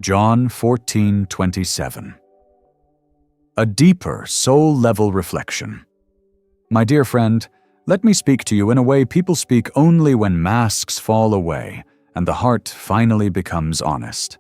John 14:27. A deeper, soul-level reflection. My dear friend, let me speak to you in a way people speak only when masks fall away and the heart finally becomes honest.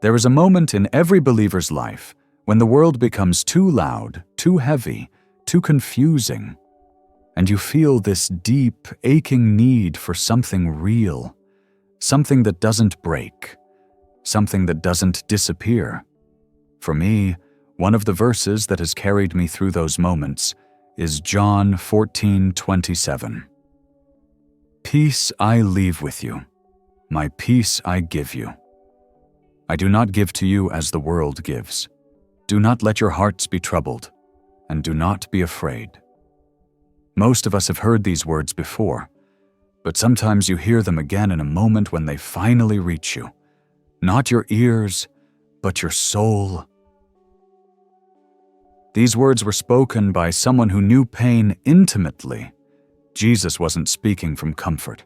There is a moment in every believer's life when the world becomes too loud, too heavy, too confusing, and you feel this deep, aching need for something real, something that doesn't break, something that doesn't disappear. For me, one of the verses that has carried me through those moments is John 14:27. Peace I leave with you, my peace I give you. I do not give to you as the world gives. Do not let your hearts be troubled, and do not be afraid. Most of us have heard these words before, but sometimes you hear them again in a moment when they finally reach you. Not your ears, but your soul. These words were spoken by someone who knew pain intimately. Jesus wasn't speaking from comfort.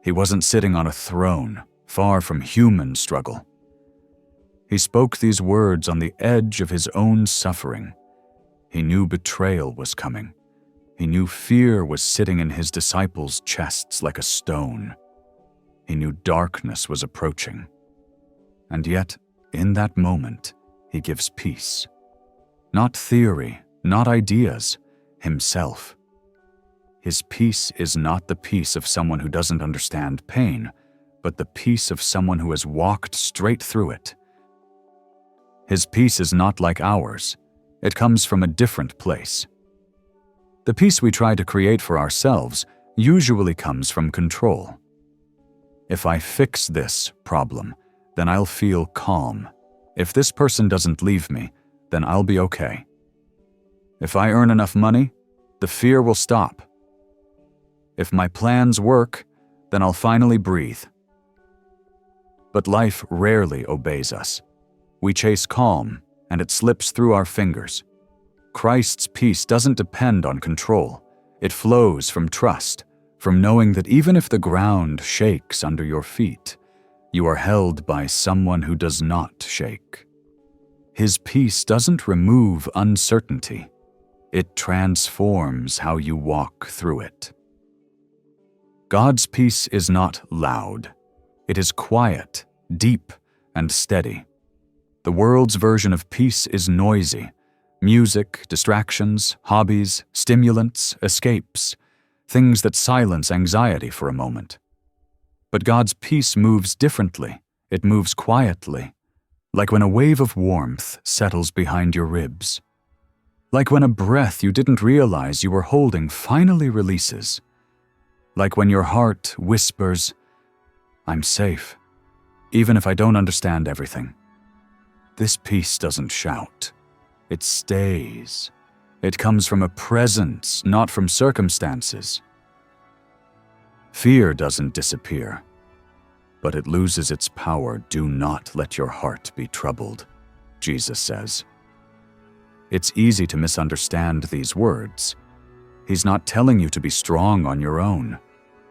He wasn't sitting on a throne, far from human struggle. He spoke these words on the edge of his own suffering. He knew betrayal was coming. He knew fear was sitting in his disciples' chests like a stone. He knew darkness was approaching. And yet, in that moment, he gives peace. Not theory, not ideas, himself. His peace is not the peace of someone who doesn't understand pain, but the peace of someone who has walked straight through it. His peace is not like ours. It comes from a different place. The peace we try to create for ourselves usually comes from control. If I fix this problem, then I'll feel calm. If this person doesn't leave me, then I'll be okay. If I earn enough money, the fear will stop. If my plans work, then I'll finally breathe. But life rarely obeys us. We chase calm, and it slips through our fingers. Christ's peace doesn't depend on control. It flows from trust, from knowing that even if the ground shakes under your feet, you are held by someone who does not shake. His peace doesn't remove uncertainty. It transforms how you walk through it. God's peace is not loud. It is quiet, deep, and steady. The world's version of peace is noisy. Music, distractions, hobbies, stimulants, escapes, things that silence anxiety for a moment. But God's peace moves differently. It moves quietly, like when a wave of warmth settles behind your ribs. Like when a breath you didn't realize you were holding finally releases. Like when your heart whispers, I'm safe, even if I don't understand everything. This peace doesn't shout. It stays. It comes from a presence, not from circumstances. Fear doesn't disappear, but it loses its power. Do not let your heart be troubled, Jesus says. It's easy to misunderstand these words. He's not telling you to be strong on your own.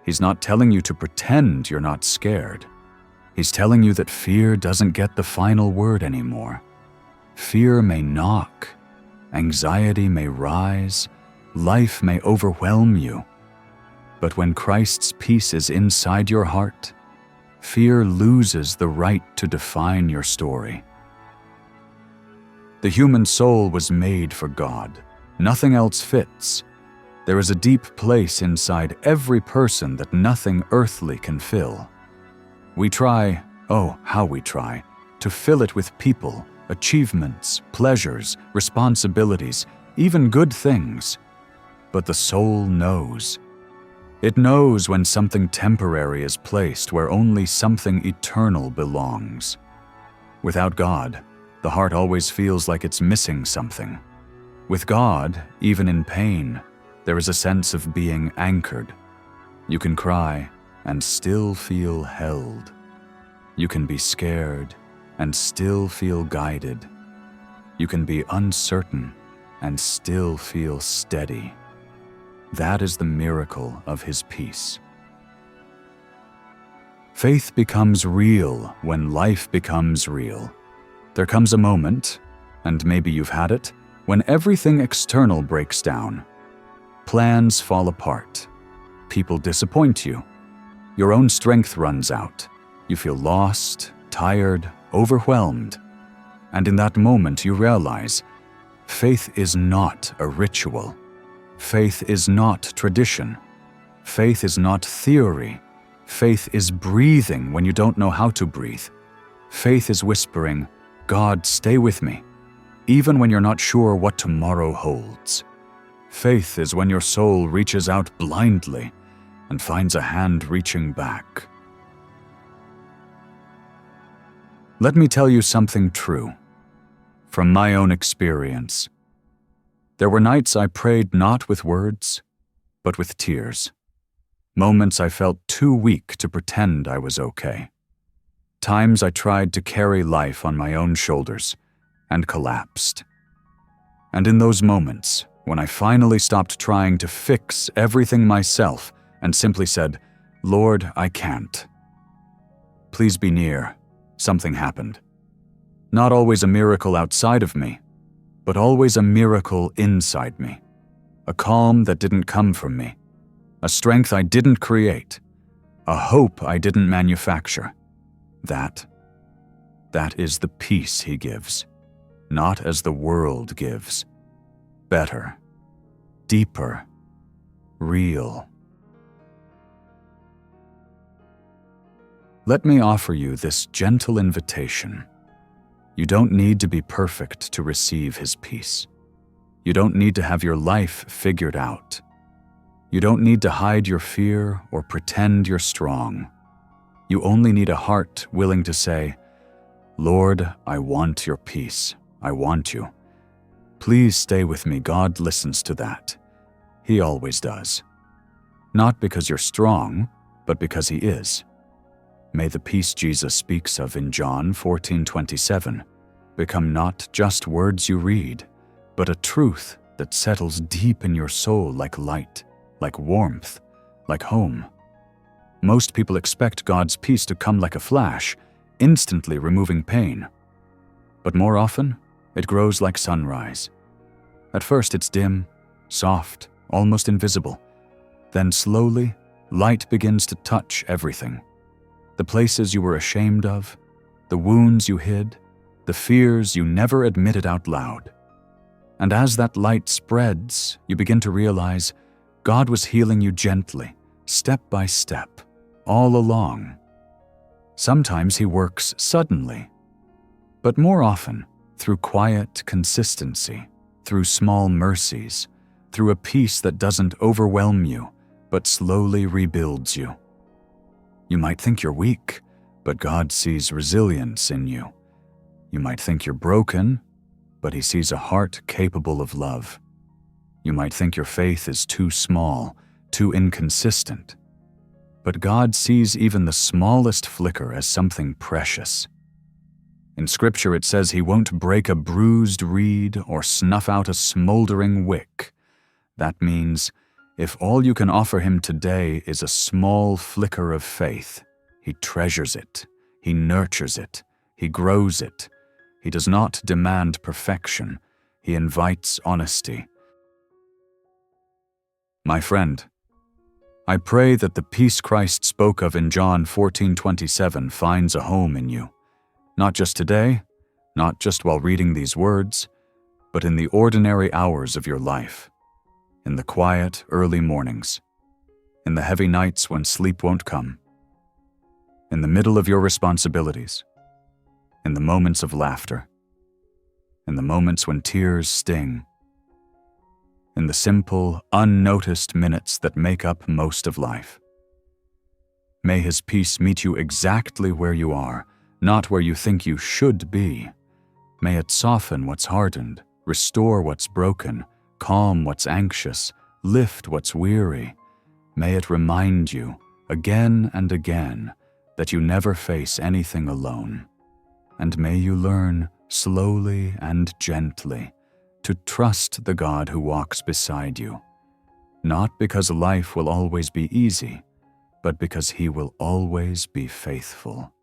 He's not telling you to pretend you're not scared. He's telling you that fear doesn't get the final word anymore. Fear may knock, anxiety may rise, life may overwhelm you. But when Christ's peace is inside your heart, fear loses the right to define your story. The human soul was made for God. Nothing else fits. There is a deep place inside every person that nothing earthly can fill. We try, oh, how we try, to fill it with people, achievements, pleasures, responsibilities, even good things. But the soul knows. It knows when something temporary is placed where only something eternal belongs. Without God, the heart always feels like it's missing something. With God, even in pain, there is a sense of being anchored. You can cry and still feel held. You can be scared and still feel guided. You can be uncertain and still feel steady. That is the miracle of His peace. Faith becomes real when life becomes real. There comes a moment, and maybe you've had it, when everything external breaks down. Plans fall apart. People disappoint you. Your own strength runs out. You feel lost, tired, overwhelmed. And in that moment you realize, faith is not a ritual. Faith is not tradition. Faith is not theory. Faith is breathing when you don't know how to breathe. Faith is whispering, God, stay with me, even when you're not sure what tomorrow holds. Faith is when your soul reaches out blindly and finds a hand reaching back. Let me tell you something true. From my own experience, there were nights I prayed not with words, but with tears. Moments I felt too weak to pretend I was okay. Times I tried to carry life on my own shoulders and collapsed. And in those moments, when I finally stopped trying to fix everything myself and simply said, Lord, I can't. Please be near, something happened. Not always a miracle outside of me, but always a miracle inside me. A calm that didn't come from me. A strength I didn't create. A hope I didn't manufacture. That is the peace He gives, not as the world gives. Better, deeper, real. Let me offer you this gentle invitation. You don't need to be perfect to receive His peace. You don't need to have your life figured out. You don't need to hide your fear or pretend you're strong. You only need a heart willing to say, Lord, I want your peace. I want you. Please stay with me. God listens to that. He always does. Not because you're strong, but because He is. May the peace Jesus speaks of in John 14:27 become not just words you read, but a truth that settles deep in your soul like light, like warmth, like home. Most people expect God's peace to come like a flash, instantly removing pain. But more often, it grows like sunrise. At first it's dim, soft, almost invisible. Then slowly, light begins to touch everything. The places you were ashamed of, the wounds you hid, the fears you never admitted out loud. And as that light spreads, you begin to realize God was healing you gently, step by step, all along. Sometimes He works suddenly, but more often through quiet consistency, through small mercies, through a peace that doesn't overwhelm you, but slowly rebuilds you. You might think you're weak, but God sees resilience in you. You might think you're broken, but He sees a heart capable of love. You might think your faith is too small, too inconsistent, but God sees even the smallest flicker as something precious. In Scripture it says He won't break a bruised reed or snuff out a smoldering wick. That means, if all you can offer Him today is a small flicker of faith, He treasures it, He nurtures it, He grows it. He does not demand perfection, He invites honesty. My friend, I pray that the peace Christ spoke of in John 14:27 finds a home in you. Not just today, not just while reading these words, but in the ordinary hours of your life, in the quiet, early mornings, in the heavy nights when sleep won't come, in the middle of your responsibilities, in the moments of laughter, in the moments when tears sting, in the simple, unnoticed minutes that make up most of life. May His peace meet you exactly where you are, not where you think you should be. May it soften what's hardened, restore what's broken, calm what's anxious, lift what's weary. May it remind you, again and again, that you never face anything alone. And may you learn, slowly and gently, to trust the God who walks beside you, not because life will always be easy, but because he will always be faithful.